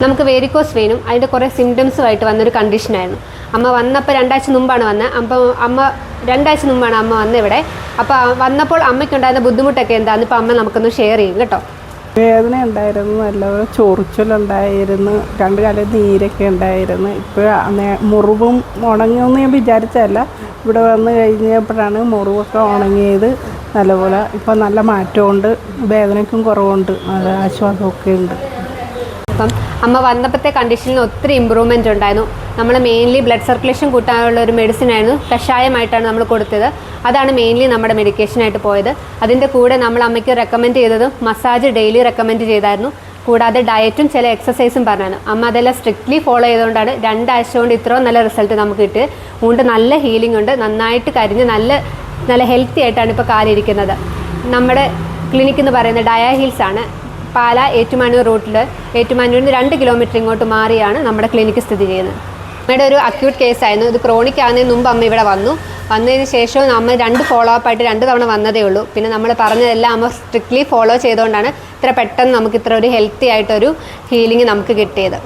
നമുക്ക് വേരിക്കോസ് വെയിനും അതിൻ്റെ കുറേ സിംറ്റംസുമായിട്ട് വന്നൊരു കണ്ടീഷനായിരുന്നു. അമ്മ വന്നപ്പോൾ 2 ആഴ്ച മുമ്പാണ് വന്നത്. അപ്പോൾ അമ്മ 2 ആഴ്ച മുമ്പാണ് അമ്മ വന്നത് ഇവിടെ. അപ്പോൾ വന്നപ്പോൾ അമ്മയ്ക്കുണ്ടായിരുന്ന ബുദ്ധിമുട്ടൊക്കെ എന്താണെന്ന് ഇപ്പോൾ അമ്മ നമുക്കൊന്ന് ഷെയർ ചെയ്യും കേട്ടോ. വേദന ഉണ്ടായിരുന്നു, നല്ലപോലെ ചൊറിച്ചിലുണ്ടായിരുന്നു, 2 കാലം നീരൊക്കെ ഉണ്ടായിരുന്നു. ഇപ്പോൾ മുറിവും ഉണങ്ങിയെന്ന് ഞാൻ വിചാരിച്ചതല്ല, ഇവിടെ വന്ന് കഴിഞ്ഞപ്പോഴാണ് മുറിവൊക്കെ ഉണങ്ങിയത്. നല്ലപോലെ ഇപ്പോൾ നല്ല മാറ്റമുണ്ട്, വേദനയ്ക്കും കുറവുണ്ട്, നല്ല ആശ്വാസമൊക്കെ ഉണ്ട്. അപ്പം അമ്മ വന്നപ്പോഴത്തെ കണ്ടീഷനിൽ ഒത്തിരി ഇമ്പ്രൂവ്മെൻ്റ് ഉണ്ടായിരുന്നു. നമ്മൾ മെയിൻലി ബ്ലഡ് സർക്കുലേഷൻ കൂട്ടാനുള്ള ഒരു മെഡിസിൻ ആയിരുന്നു, കഷായമായിട്ടാണ് നമ്മൾ കൊടുത്തത്. അതാണ് മെയിൻലി നമ്മുടെ മെഡിക്കേഷനായിട്ട് പോയത്. അതിൻ്റെ കൂടെ നമ്മൾ അമ്മയ്ക്ക് റെക്കമെൻഡ് ചെയ്തത് മസാജ് ഡെയിലി റെക്കമെൻഡ് ചെയ്തായിരുന്നു. കൂടാതെ ഡയറ്റും ചില എക്സസൈസും പറഞ്ഞായിരുന്നു. അമ്മ അതെല്ലാം സ്ട്രിക്ട്ലി ഫോളോ ചെയ്തുകൊണ്ടാണ് 2 ആഴ്ച കൊണ്ട് ഇത്രയും നല്ല റിസൾട്ട് നമുക്ക് കിട്ടിയത്. അതുകൊണ്ട് നല്ല ഹീലിംഗ് ഉണ്ട്, നന്നായിട്ട് കരിഞ്ഞ് നല്ല ഹെൽത്തി ആയിട്ടാണ് ഇപ്പോൾ കാലിരിക്കുന്നത്. നമ്മുടെ ക്ലിനിക്ക് എന്ന് പറയുന്നത് ഡയാ ഹിൽസ് ആണ്, പാല ഏറ്റുമാനൂർ റൂട്ടിൽ. ഏറ്റുമാനൂരിൽ നിന്ന് 2 കിലോമീറ്റർ ഇങ്ങോട്ട് മാറിയാണ് നമ്മുടെ ക്ലിനിക്ക് സ്ഥിതി ചെയ്യുന്നത്. അമ്മയുടെ ഒരു അക്യൂട്ട് കേസായിരുന്നു. ഇത് ക്രോണിക് ആകുന്നതിന് മുമ്പ് അമ്മ ഇവിടെ വന്നതിന് ശേഷവും അമ്മ 2 ഫോളോ അപ്പ് ആയിട്ട് 2 തവണ വന്നതേ ഉള്ളൂ. പിന്നെ നമ്മൾ പറഞ്ഞതെല്ലാം അമ്മ സ്ട്രിക്ട്ലി ഫോളോ ചെയ്തുകൊണ്ടാണ് ഇത്ര പെട്ടെന്ന് നമുക്ക് ഇത്ര ഒരു ഹെൽത്തി ആയിട്ടൊരു ഹീലിംഗ് നമുക്ക് കിട്ടിയത്.